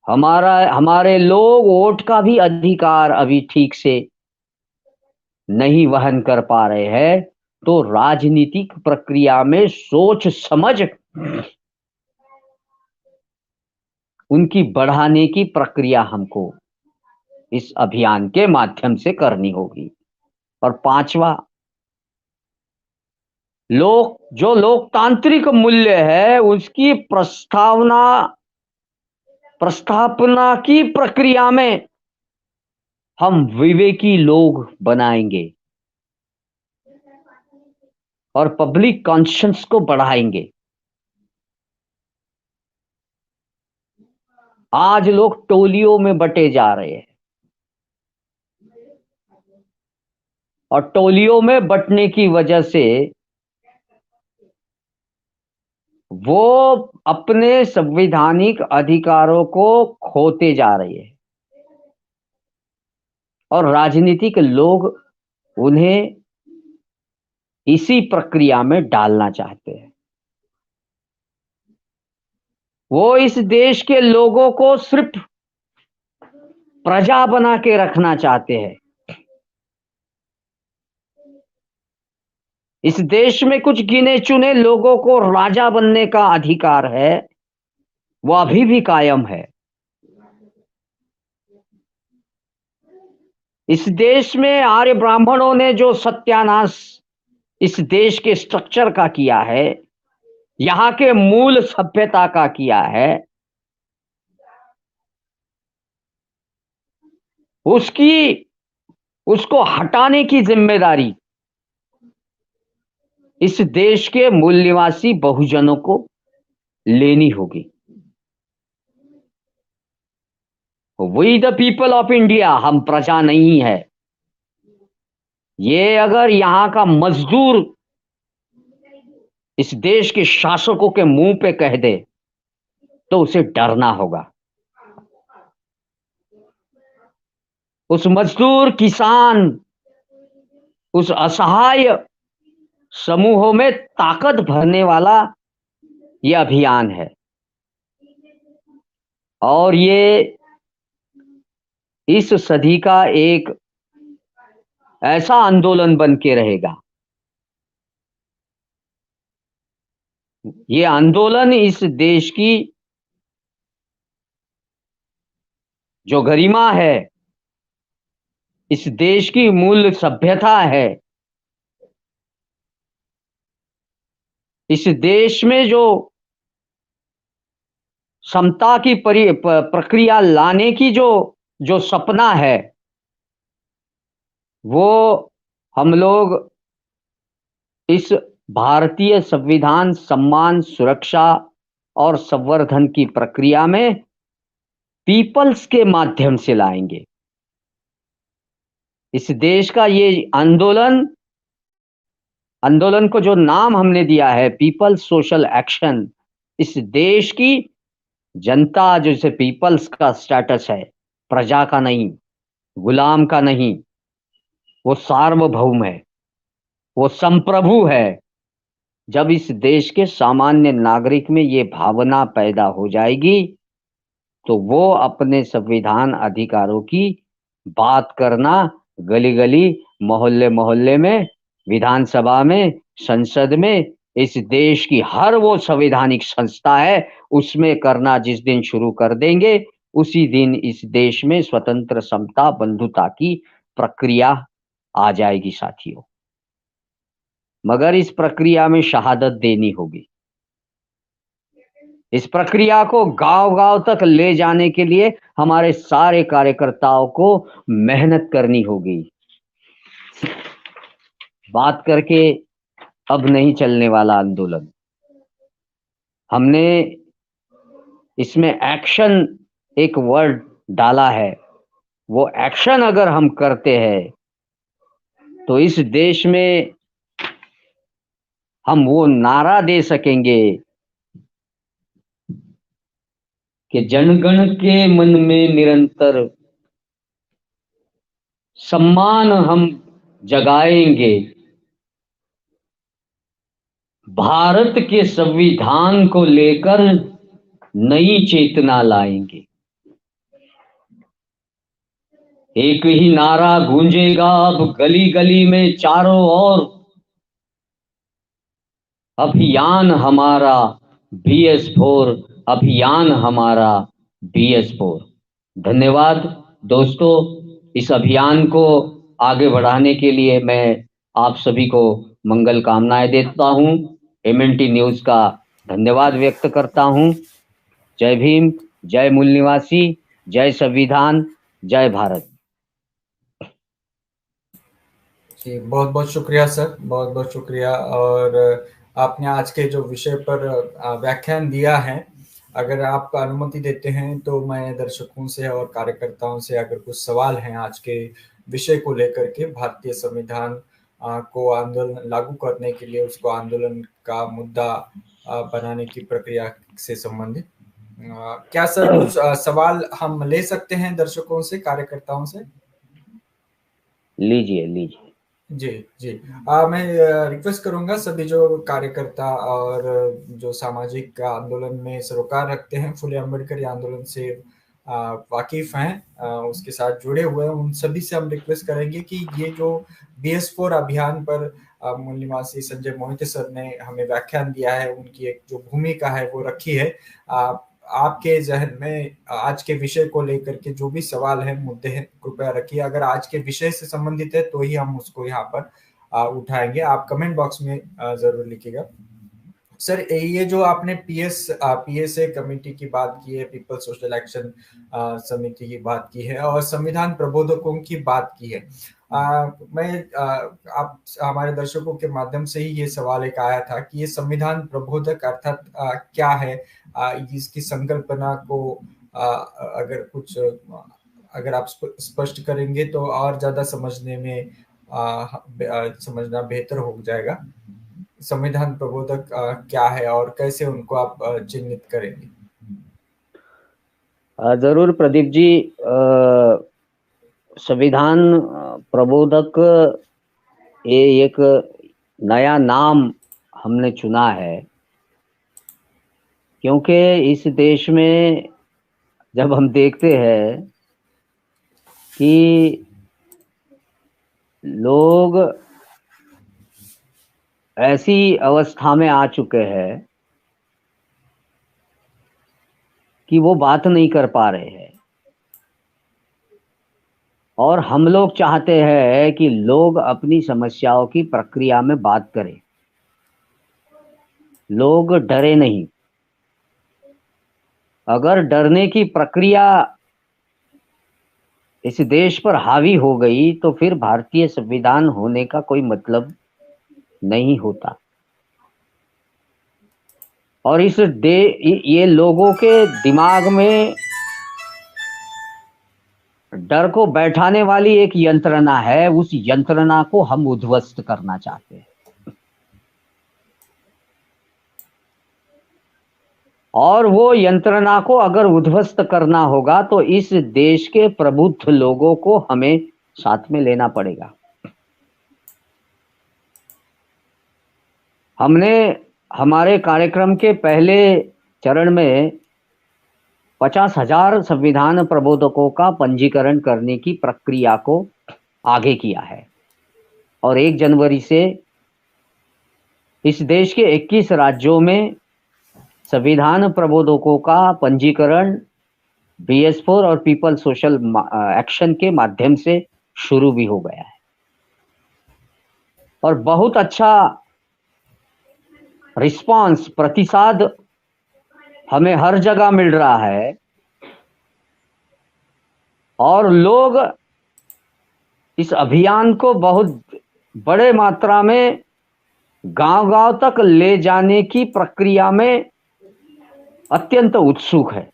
हमारे लोग वोट का भी अधिकार अभी ठीक से नहीं वहन कर पा रहे हैं, तो राजनीतिक प्रक्रिया में सोच समझ उनकी बढ़ाने की प्रक्रिया हमको इस अभियान के माध्यम से करनी होगी। और पांचवा, जो लोकतांत्रिक मूल्य है उसकी प्रस्थापना की प्रक्रिया में हम विवेकी लोग बनाएंगे और पब्लिक कॉन्शियंस को बढ़ाएंगे। आज लोग टोलियों में बटे जा रहे हैं, और टोलियों में बटने की वजह से वो अपने संवैधानिक अधिकारों को खोते जा रहे हैं, और राजनीतिक लोग उन्हें इसी प्रक्रिया में डालना चाहते हैं। वो इस देश के लोगों को सिर्फ प्रजा बना के रखना चाहते हैं। इस देश में कुछ गिने चुने लोगों को राजा बनने का अधिकार है, वो अभी भी कायम है। इस देश में आर्य ब्राह्मणों ने जो सत्यानाश इस देश के स्ट्रक्चर का किया है, यहां के मूल सभ्यता का किया है, उसको हटाने की जिम्मेदारी इस देश के मूल निवासी बहुजनों को लेनी होगी। We the people of India, हम प्रजा नहीं है। ये अगर यहां का मजदूर इस देश के शासकों के मुंह पे कह दे तो उसे डरना होगा। उस मजदूर, किसान, उस असहाय समूहों में ताकत भरने वाला ये अभियान है, और ये इस सदी का एक ऐसा आंदोलन बन के रहेगा। ये आंदोलन इस देश की जो गरिमा है, इस देश की मूल सभ्यता है, इस देश में जो समता की प्रक्रिया लाने की जो जो सपना है, वो हम लोग इस भारतीय संविधान सम्मान, सुरक्षा और संवर्धन की प्रक्रिया में पीपल्स के माध्यम से लाएंगे। इस देश का ये आंदोलन को जो नाम हमने दिया है पीपल्स सोशल एक्शन, इस देश की जनता, जैसे पीपल्स का स्टेटस है, प्रजा का नहीं, गुलाम का नहीं, वो सार्वभौम है, वो संप्रभु है। जब इस देश के सामान्य नागरिक में ये भावना पैदा हो जाएगी तो वो अपने संविधान अधिकारों की बात करना गली गली, मोहल्ले मोहल्ले में, विधानसभा में, संसद में, इस देश की हर वो संवैधानिक संस्था है उसमें करना जिस दिन शुरू कर देंगे, उसी दिन इस देश में स्वतंत्र, समता, बंधुता की प्रक्रिया आ जाएगी साथियों। मगर इस प्रक्रिया में शहादत देनी होगी। इस प्रक्रिया को गांव गांव तक ले जाने के लिए हमारे सारे कार्यकर्ताओं को मेहनत करनी होगी। बात करके अब नहीं चलने वाला आंदोलन। हमने इसमें एक्शन एक वर्ड डाला है, वो एक्शन अगर हम करते हैं तो इस देश में हम वो नारा दे सकेंगे कि जनगण के मन में निरंतर सम्मान हम जगाएंगे, भारत के संविधान को लेकर नई चेतना लाएंगे। एक ही नारा गूंजेगा अब गली गली में चारों ओर, अभियान हमारा BS4, अभियान हमारा BS4। धन्यवाद दोस्तों। इस अभियान को आगे बढ़ाने के लिए मैं आप सभी को मंगल कामनाएं देता हूं। MNT न्यूज का धन्यवाद व्यक्त करता हूं। जय भीम, जय मूल निवासी, जय संविधान, जय भारत। जी, बहुत बहुत शुक्रिया सर, बहुत बहुत शुक्रिया। और आपने आज के जो विषय पर व्याख्यान दिया है, अगर आप अनुमति देते हैं तो मैं दर्शकों से और कार्यकर्ताओं से अगर कुछ सवाल हैं आज के विषय को लेकर के, भारतीय संविधान को आंदोलन लागू करने के लिए उसको आंदोलन का मुद्दा बनाने की प्रक्रिया से संबंधित, क्या सर कुछ सवाल हम ले सकते हैं दर्शकों से, कार्यकर्ताओं से? लीजिए लीजिए। जी जी। मैं रिक्वेस्ट करूंगा सभी जो कार्यकर्ता और जो सामाजिक आंदोलन में सरोकार रखते हैं, फुले अम्बेडकर आंदोलन से वाकिफ हैं, उसके साथ जुड़े हुए हैं, उन सभी से हम रिक्वेस्ट करेंगे कि ये जो BS4 अभियान पर मूल निवासी संजय मोहिते सर ने हमें व्याख्यान दिया है, उनकी एक जो भूमिका है वो रखी है। आपके जहन में आज के विषय को लेकर के जो भी सवाल है, मुद्दे हैं, कृपया रखिए। अगर आज के विषय से संबंधित है तो ही हम उसको यहाँ पर उठाएंगे। आप कमेंट बॉक्स में जरूर लिखिएगा। सर, ये जो आपने PSA कमेटी की बात की है, पीपल सोशल एक्शन समिति की बात की है और संविधान प्रबोधकों की बात की है, मैं आप हमारे दर्शकों के माध्यम से ही ये सवाल एक आया था कि ये संविधान प्रबोधक अर्थात क्या है, इसकी संकल्पना को अगर कुछ अगर आप स्पष्ट करेंगे तो और ज्यादा समझने में समझना बेहतर हो जाएगा। संविधान प्रबोधक क्या है और कैसे उनको आप चिन्हित करेंगे? जरूर प्रदीप जी। संविधान प्रबोधक ये एक नया नाम हमने चुना है, क्योंकि इस देश में जब हम देखते हैं कि लोग ऐसी अवस्था में आ चुके हैं कि वो बात नहीं कर पा रहे हैं, और हम लोग चाहते हैं कि लोग अपनी समस्याओं की प्रक्रिया में बात करें, लोग डरे नहीं। अगर डरने की प्रक्रिया इस देश पर हावी हो गई तो फिर भारतीय संविधान होने का कोई मतलब नहीं होता। और ये लोगों के दिमाग में डर को बैठाने वाली एक यंत्रणा है, उस यंत्रणा को हम उद्ध्वस्त करना चाहते हैं। और वो यंत्रणा को अगर उद्ध्वस्त करना होगा तो इस देश के प्रबुद्ध लोगों को हमें साथ में लेना पड़ेगा। हमने हमारे कार्यक्रम के पहले चरण में 50,000 संविधान प्रबोधकों का पंजीकरण करने की प्रक्रिया को आगे किया है, और 1 जनवरी से इस देश के 21 राज्यों में संविधान प्रबोधकों का पंजीकरण BS4 और पीपल सोशल एक्शन के माध्यम से शुरू भी हो गया है, और बहुत अच्छा रिस्पांस, प्रतिसाद हमें हर जगह मिल रहा है। और लोग इस अभियान को बहुत बड़े मात्रा में गांव-गांव तक ले जाने की प्रक्रिया में अत्यंत उत्सुक है।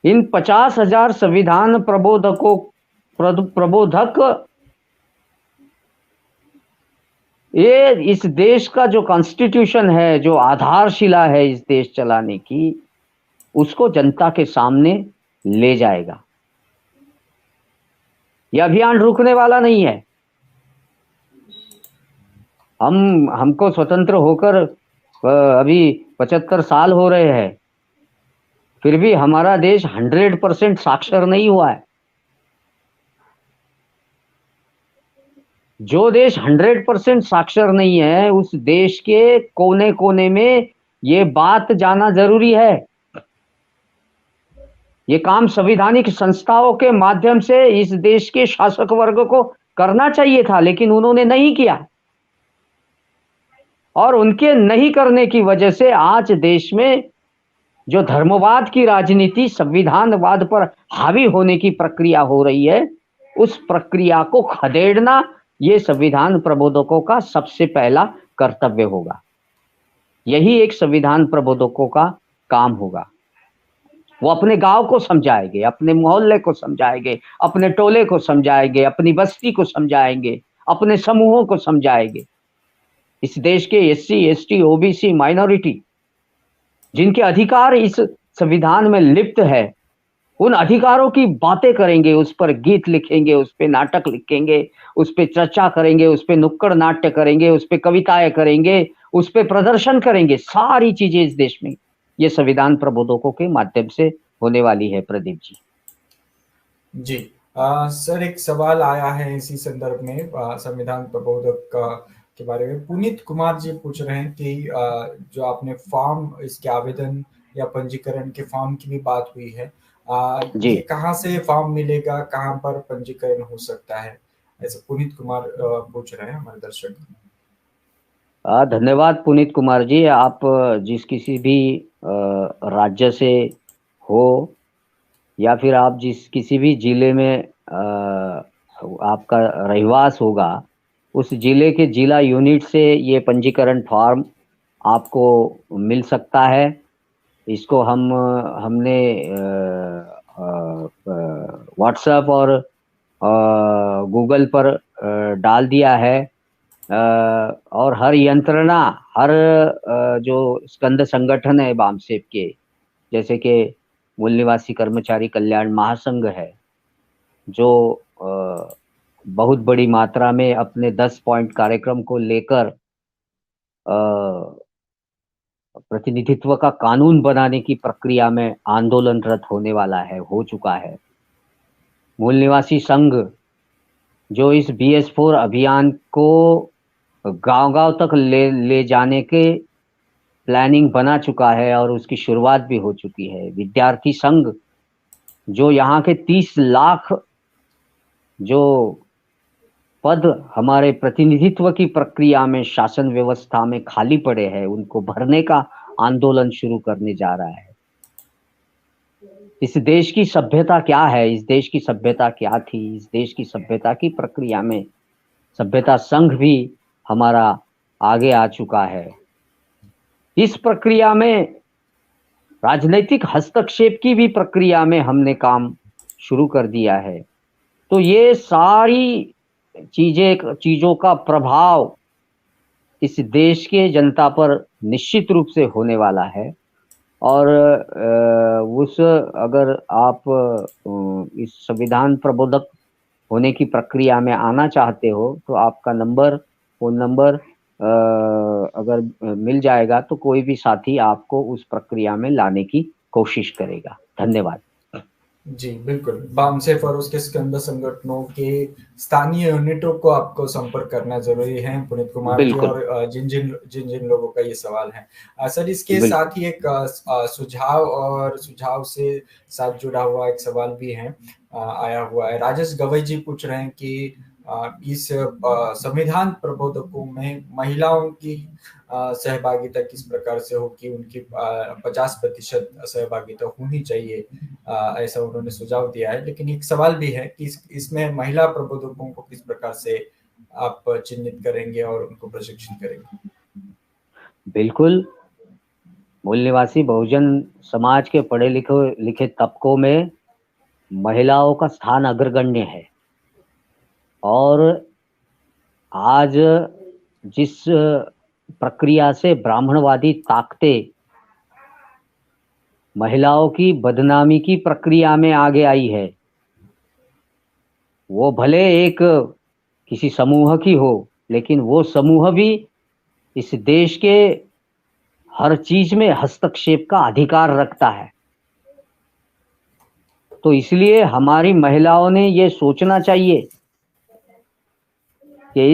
इन 50,000 संविधान प्रबोधक ये इस देश का जो कॉन्स्टिट्यूशन है, जो आधारशिला है इस देश चलाने की, उसको जनता के सामने ले जाएगा। यह अभियान रुकने वाला नहीं है। हमको स्वतंत्र होकर अभी 75 साल हो रहे हैं, फिर भी हमारा देश 100% साक्षर नहीं हुआ है। जो देश 100% साक्षर नहीं है, उस देश के कोने कोने में ये बात जाना जरूरी है। ये काम संवैधानिक संस्थाओं के माध्यम से इस देश के शासक वर्ग को करना चाहिए था, लेकिन उन्होंने नहीं किया, और उनके नहीं करने की वजह से आज देश में जो धर्मवाद की राजनीति, संविधानवाद पर हावी होने की प्रक्रिया हो रही है, उस प्रक्रिया को खदेड़ना ये संविधान प्रबोधकों का सबसे पहला कर्तव्य होगा। यही एक संविधान प्रबोधकों का काम होगा। वो अपने गांव को समझाएंगे, अपने मोहल्ले को समझाएंगे, अपने टोले को समझाएंगे, अपनी बस्ती को समझाएंगे, अपने समूहों को समझाएंगे। इस देश के SC, ST, OBC माइनॉरिटी जिनके अधिकार इस संविधान में लिप्त है, उन अधिकारों की बातें करेंगे, उस पर गीत लिखेंगे, उस पे नाटक लिखेंगे, उस पे चर्चा करेंगे, उस पे नुक्कड़ नाट्य करेंगे, उस पे कविताएं करेंगे, उस पे प्रदर्शन करेंगे। सारी चीजें इस देश में ये संविधान प्रबोधकों के माध्यम से होने वाली है। प्रदीप जी। जी सर, एक सवाल आया है इसी संदर्भ में संविधान प्रबोधक के बारे में। पुनीत कुमार जी पूछ रहे हैं कि जो आपने फॉर्म, इसके आवेदन या पंजीकरण के फॉर्म की भी बात हुई है, ये कहाँ से फॉर्म मिलेगा, कहाँ पर पंजीकरण हो सकता है, ऐसे पुनीत कुमार पूछ रहे हैं हमारे दर्शक। धन्यवाद पुनीत कुमार जी। आप जिस किसी भी राज्य से हो, या फिर आप जिस किसी भी जिले में आपका रहवास होगा, उस जिले के जिला यूनिट से ये पंजीकरण फॉर्म आपको मिल सकता है। इसको हमने व्हाट्सएप और गूगल पर डाल दिया है। और हर यंत्रणा, हर जो स्कंद संगठन है बामसेप के, जैसे कि मूल निवासी कर्मचारी कल्याण महासंघ है, जो बहुत बड़ी मात्रा में अपने 10 पॉइंट कार्यक्रम को लेकर प्रतिनिधित्व का कानून बनाने की प्रक्रिया में आंदोलनरत होने वाला है, हो चुका है। मूल निवासी संघ जो इस BS4 अभियान को गांव-गांव तक ले जाने के प्लानिंग बना चुका है और उसकी शुरुआत भी हो चुकी है। विद्यार्थी संघ जो यहाँ के 30 लाख जो पद हमारे प्रतिनिधित्व की प्रक्रिया में शासन व्यवस्था में खाली पड़े हैं, उनको भरने का आंदोलन शुरू करने जा रहा है। इस देश की सभ्यता क्या है, इस देश की सभ्यता क्या थी, इस देश की सभ्यता की प्रक्रिया में सभ्यता संघ भी हमारा आगे आ चुका है। इस प्रक्रिया में राजनीतिक हस्तक्षेप की भी प्रक्रिया में हमने काम शुरू कर दिया है। तो ये सारी चीजों का प्रभाव इस देश के जनता पर निश्चित रूप से होने वाला है। और अगर आप इस संविधान प्रबोधक होने की प्रक्रिया में आना चाहते हो तो आपका नंबर, फोन नंबर अगर मिल जाएगा तो कोई भी साथी आपको उस प्रक्रिया में लाने की कोशिश करेगा। धन्यवाद। जी बिल्कुल, बामसेफ और उसके स्कंद संगठनों के स्थानीय यूनिटों को आपको संपर्क करना जरूरी है पुनीत कुमार जी। और जिन जिन लोगों का ये सवाल है सर, इसके साथ ही एक सुझाव से साथ जुड़ा हुआ एक सवाल भी है, आया हुआ है। राजेश गवई जी पूछ रहे हैं कि इस संविधान प्रबोधकों में महिलाओं की सहभागिता किस प्रकार से हो कि उनकी 50% सहभागिता होनी चाहिए, ऐसा उन्होंने सुझाव दिया है। लेकिन एक सवाल भी है कि इसमें महिला प्रबोधकों को किस प्रकार से आप चिन्हित करेंगे और उनको प्रशिक्षित करेंगे? बिल्कुल, मूल निवासी बहुजन समाज के पढ़े लिखे तबकों में महिलाओं का स्थान अग्रगण्य है। और आज जिस प्रक्रिया से ब्राह्मणवादी ताकतें महिलाओं की बदनामी की प्रक्रिया में आगे आई है, वो भले एक किसी समूह की हो, लेकिन वो समूह भी इस देश के हर चीज में हस्तक्षेप का अधिकार रखता है। तो इसलिए हमारी महिलाओं ने ये सोचना चाहिए कि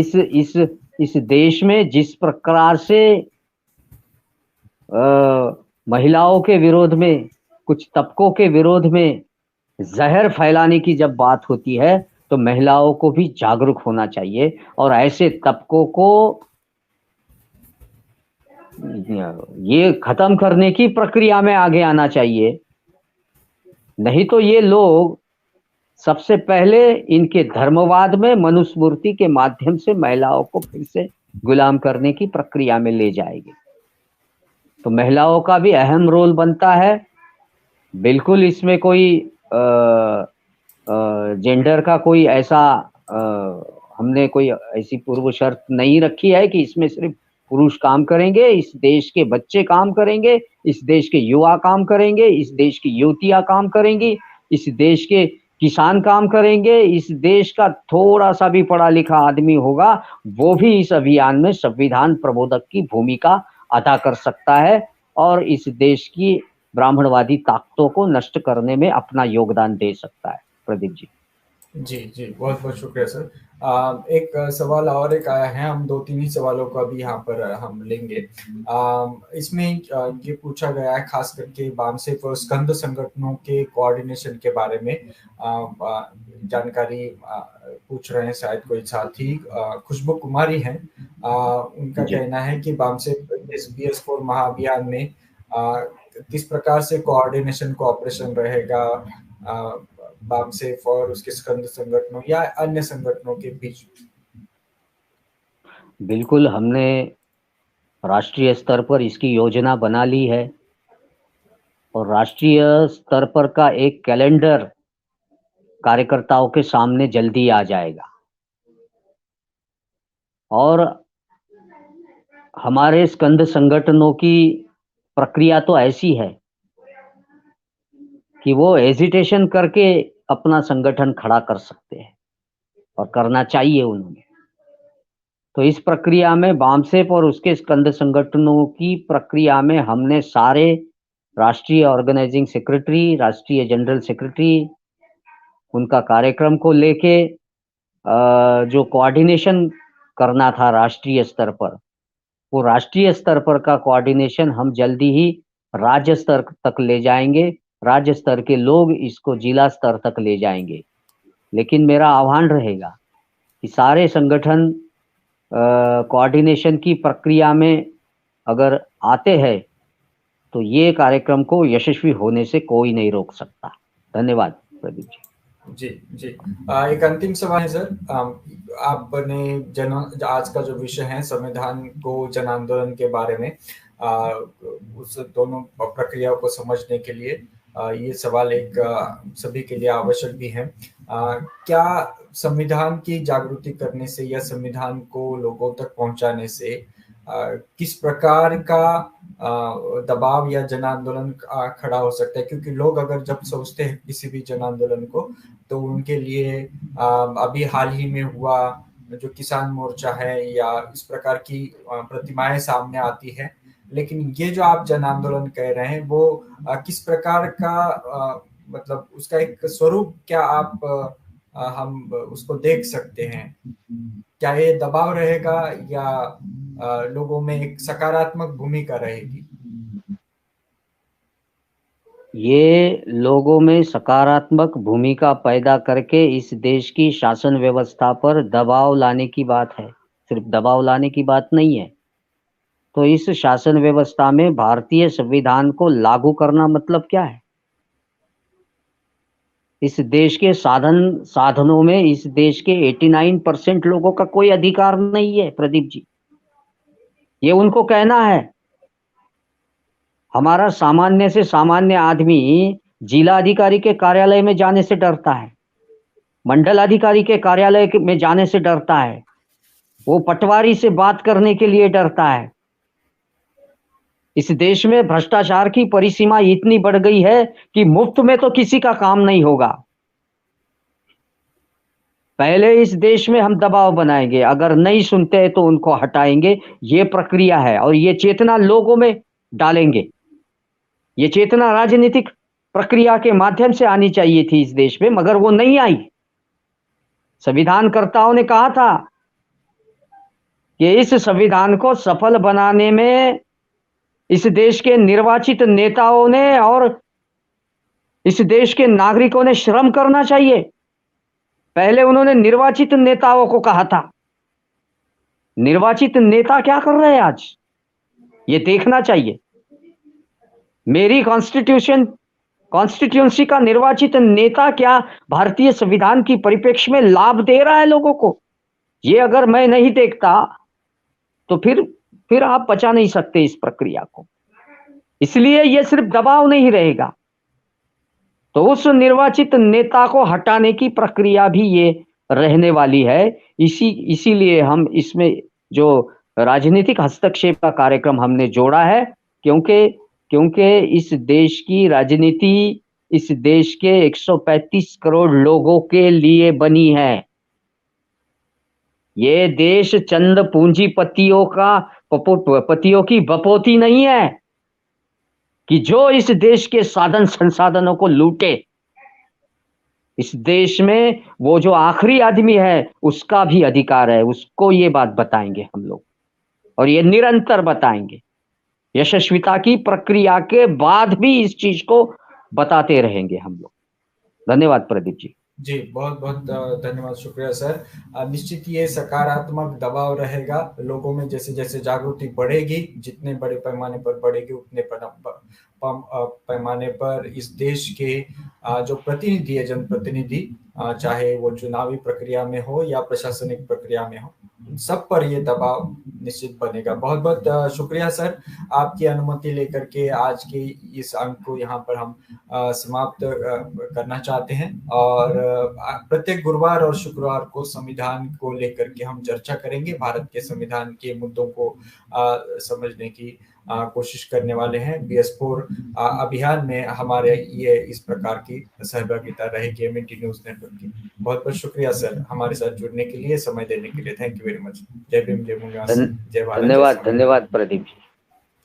इस देश में जिस प्रकार से महिलाओं के विरोध में, कुछ तबकों के विरोध में जहर फैलाने की जब बात होती है तो महिलाओं को भी जागरूक होना चाहिए और ऐसे तबकों को ये खत्म करने की प्रक्रिया में आगे आना चाहिए। नहीं तो ये लोग सबसे पहले इनके धर्मवाद में मनुस्मृति के माध्यम से महिलाओं को फिर से गुलाम करने की प्रक्रिया में ले जाएंगे। तो महिलाओं का भी अहम रोल बनता है। बिल्कुल इसमें कोई जेंडर का कोई ऐसा हमने कोई ऐसी पूर्व शर्त नहीं रखी है कि इसमें सिर्फ पुरुष काम करेंगे। इस देश के बच्चे काम करेंगे, इस देश के युवा काम करेंगे, इस देश की युवतियां काम करेंगी, इस देश के किसान काम करेंगे, इस देश का थोड़ा सा भी पढ़ा लिखा आदमी होगा वो भी इस अभियान में संविधान प्रबोधक की भूमिका अदा कर सकता है और इस देश की ब्राह्मणवादी ताकतों को नष्ट करने में अपना योगदान दे सकता है। प्रदीप जी। जी बहुत बहुत शुक्रिया सर। एक सवाल और एक आया है, हम 2-3 ही सवालों का भी यहाँ पर हम लेंगे। इसमें ये पूछा गया है खास करके बामसेफ और स्कंद संगठनों के कोऑर्डिनेशन के बारे में जानकारी पूछ रहे हैं शायद कोई साथी। खुशबू कुमारी हैं, उनका कहना है कि बामसेफ इस BS4 महाअभियान में किस प्रकार से कोऑर्डिनेशन कोऑपरेशन रहेगा बामसेफ और उसके स्कंद संगठनों या अन्य संगठनों के बीच? बिल्कुल, हमने राष्ट्रीय स्तर पर इसकी योजना बना ली है और राष्ट्रीय स्तर पर का एक कैलेंडर कार्यकर्ताओं के सामने जल्दी आ जाएगा। और हमारे स्कंद संगठनों की प्रक्रिया तो ऐसी है कि वो हेजिटेशन करके अपना संगठन खड़ा कर सकते हैं और करना चाहिए उन्होंने। तो इस प्रक्रिया में बामसेफ और उसके स्कंद संगठनों की प्रक्रिया में हमने सारे राष्ट्रीय ऑर्गेनाइजिंग सेक्रेटरी, राष्ट्रीय जनरल सेक्रेटरी, उनका कार्यक्रम को लेके जो कोऑर्डिनेशन करना था राष्ट्रीय स्तर पर, वो राष्ट्रीय स्तर पर का कोऑर्डिनेशन हम जल्दी ही राज्य स्तर तक ले जाएंगे। राज्य स्तर के लोग इसको जिला स्तर तक ले जाएंगे। लेकिन मेरा आह्वान रहेगा कि सारे संगठन कोऑर्डिनेशन की प्रक्रिया में अगर आते हैं तो ये कार्यक्रम को यशस्वी होने से कोई नहीं रोक सकता। धन्यवाद प्रदीप जी। जी जी। एक अंतिम सवाल है सर। आपने आज का जो विषय है संविधान को जन आंदोलन के बारे में, उस दोनों प्रक्रियाओं को समझने के लिए ये सवाल एक सभी के लिए आवश्यक भी है। क्या संविधान की जागृति करने से या संविधान को लोगों तक पहुंचाने से किस प्रकार का दबाव या जन आंदोलन खड़ा हो सकता है? क्योंकि लोग अगर जब सोचते हैं किसी भी जन आंदोलन को, तो उनके लिए अभी हाल ही में हुआ जो किसान मोर्चा है या इस प्रकार की प्रतिमाएं सामने आती है। लेकिन ये जो आप जन आंदोलन कह रहे हैं वो किस प्रकार का मतलब उसका एक स्वरूप क्या आप हम उसको देख सकते हैं? क्या ये दबाव रहेगा या लोगों में एक सकारात्मक भूमिका रहेगी? ये लोगों में सकारात्मक भूमिका पैदा करके इस देश की शासन व्यवस्था पर दबाव लाने की बात है, सिर्फ दबाव लाने की बात नहीं है। तो इस शासन व्यवस्था में भारतीय संविधान को लागू करना मतलब क्या है? इस देश के साधनों में इस देश के 89% लोगों का कोई अधिकार नहीं है प्रदीप जी। ये उनको कहना है। हमारा सामान्य से सामान्य आदमी जिला अधिकारी के कार्यालय में जाने से डरता है, मंडल अधिकारी के कार्यालय में जाने से डरता है, वो पटवारी से बात करने के लिए डरता है। इस देश में भ्रष्टाचार की परिसीमा इतनी बढ़ गई है कि मुफ्त में तो किसी का काम नहीं होगा। पहले इस देश में हम दबाव बनाएंगे, अगर नहीं सुनते हैं तो उनको हटाएंगे। ये प्रक्रिया है और ये चेतना लोगों में डालेंगे। ये चेतना राजनीतिक प्रक्रिया के माध्यम से आनी चाहिए थी इस देश में, मगर वो नहीं आई। संविधानकर्ताओं ने कहा था कि इस संविधान को सफल बनाने में इस देश के निर्वाचित नेताओं ने और इस देश के नागरिकों ने श्रम करना चाहिए। पहले उन्होंने निर्वाचित नेताओं को कहा था। निर्वाचित नेता क्या कर रहे हैं आज, ये देखना चाहिए। मेरी कॉन्स्टिट्यूंसी का निर्वाचित नेता क्या भारतीय संविधान की परिप्रेक्ष्य में लाभ दे रहा है लोगों को? ये अगर मैं नहीं देखता तो फिर आप बचा नहीं सकते इस प्रक्रिया को। इसलिए ये सिर्फ दबाव नहीं रहेगा, तो उस निर्वाचित नेता को हटाने की प्रक्रिया भी ये रहने वाली है। इसीलिए हम इसमें जो राजनीतिक हस्तक्षेप का कार्यक्रम हमने जोड़ा है, क्योंकि इस देश की राजनीति इस देश के 135 करोड़ लोगों के लिए बनी है। ये देश चंद पूंजीपतियों की बपोती नहीं है कि जो इस देश के साधन संसाधनों को लूटे। इस देश में वो जो आखिरी आदमी है उसका भी अधिकार है, उसको ये बात बताएंगे हम लोग, और ये निरंतर बताएंगे। यशस्विता की प्रक्रिया के बाद भी इस चीज को बताते रहेंगे हम लोग। धन्यवाद प्रदीप जी। जी, बहुत बहुत धन्यवाद, शुक्रिया सर। निश्चित ये सकारात्मक दबाव रहेगा लोगों में। जैसे जैसे जागृति बढ़ेगी, जितने बड़े पैमाने पर बढ़ेगी, उतने पैमाने पर इस देश के जो प्रतिनिधि है, जनप्रतिनिधि, चाहे वो चुनावी प्रक्रिया में हो या प्रशासनिक प्रक्रिया में हो, सब पर ये दबाव निश्चित बनेगा। बहुत बहुत शुक्रिया सर, आपकी अनुमति लेकर के आज के इस अंक को यहाँ पर हम समाप्त करना चाहते हैं। और प्रत्येक गुरुवार और शुक्रवार को संविधान को लेकर के हम चर्चा करेंगे, भारत के संविधान के मुद्दों को समझने की कोशिश करने वाले हैं। BS4 अभियान में हमारे ये इस प्रकार की सहभागिता रहेगी MNT न्यूज नेटवर्क की। बहुत बहुत शुक्रिया सर हमारे साथ जुड़ने के लिए, समय देने के लिए। Thank you very much. जय भीम, जय मुनिवासी, जय भारत। धन्यवाद, धन्यवाद Pradeep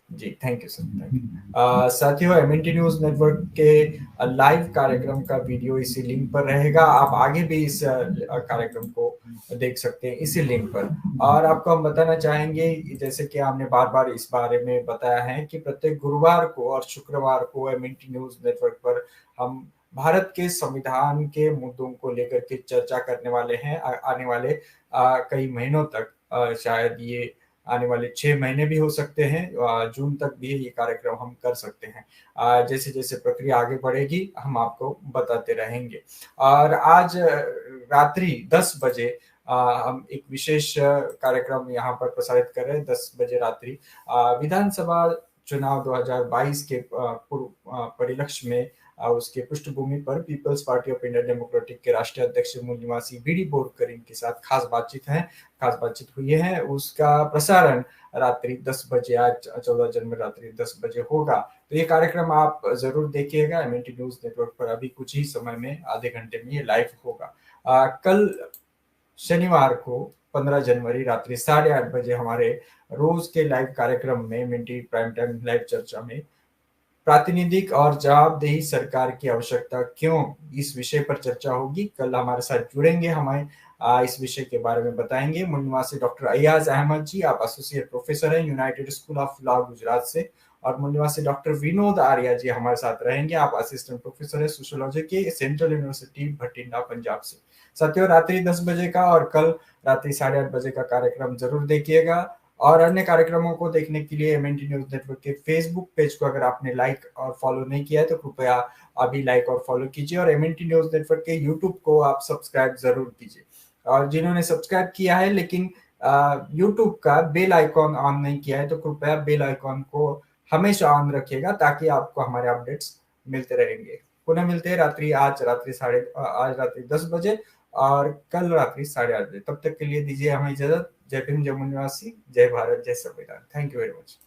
ji. Thank you sir, thank you. साथियों, MNT न्यूज नेटवर्क के लाइव कार्यक्रम का वीडियो इसी लिंक पर रहेगा। आप आगे भी इस कार्यक्रम को देख सकते हैं इसी लिंक पर। और आपको हम बताना चाहेंगे, जैसे कि हमने बार बार इस बारे में बताया है, कि प्रत्येक गुरुवार को और शुक्रवार को MNT न्यूज नेटवर्क पर हम भारत के संविधान के मुद्दों को लेकर के चर्चा करने वाले हैं। आने वाले कई महीनों तक, शायद ये आने वाले 6 महीने भी हो सकते हैं, जून तक भी ये कार्यक्रम हम कर सकते हैं। जैसे जैसे प्रक्रिया आगे बढ़ेगी हम आपको बताते रहेंगे। और आज रात्रि 10 बजे हम एक विशेष कार्यक्रम यहाँ पर प्रसारित कर रहे हैं। 10 बजे रात्रि विधानसभा चुनाव 2022 के पूर्व परिलक्ष्य में उसके पृष्ठभूमि पर people's party of India democratic के राष्ट्रीय अध्यक्ष मूल निवासी BD बोरकर के साथ खास बातचीत हुई है। उसका प्रसारण रात्रि 10 बजे, आज 14 जनवरी रात्रि 10 बजे होगा। तो ये कार्यक्रम आप जरूर देखिएगा। MNT न्यूज नेटवर्क पर अभी कुछ ही समय में, आधे घंटे में ये लाइव होगा। कल शनिवार को 15 जनवरी रात्रि 8:30 बजे हमारे रोज के लाइव कार्यक्रम में, MNT प्राइम टाइम लाइव चर्चा में, प्रातिनिधिक और जवाबदेही सरकार की आवश्यकता क्यों, इस विषय पर चर्चा होगी। कल हमारे साथ जुड़ेंगे, हमें इस विषय के बारे में बताएंगे मूल निवासी डॉक्टर अयाज अहमद जी। आप एसोसिएट प्रोफेसर हैं United school of law Gujarat से। और मूल निवासी डॉक्टर विनोद आर्या जी हमारे साथ रहेंगे। आप असिस्टेंट प्रोफेसर है सोशियोलॉजी के सेंट्रल यूनिवर्सिटी भटिंडा पंजाब से। साथियों, रात्रि 10 बजे का और कल रात्रि 8:30 बजे का कार्यक्रम जरूर देखिएगा। और अन्य कार्यक्रमों को देखने के लिए MNT न्यूज नेटवर्क के फेसबुक पेज को अगर आपने लाइक और फॉलो नहीं किया है तो कृपया अभी लाइक और फॉलो कीजिए। और MNT न्यूज नेटवर्क के यूट्यूब को आप सब्सक्राइब जरूर कीजिए। और जिन्होंने सब्सक्राइब किया है लेकिन यूट्यूब का बेल आइकॉन ऑन नहीं किया है तो कृपया बेल आइकॉन को हमेशा ऑन रखिएगा, ताकि आपको हमारे अपडेट्स मिलते रहेंगे। पुनः मिलते हैं आज रात्रि 10 बजे और कल रात्रि 8:30 बजे। तब तक के लिए दीजिए हमें इजाजत। जय भीम, जय मुनिवासी, जय भारत, जय संविधान। Thank you very much.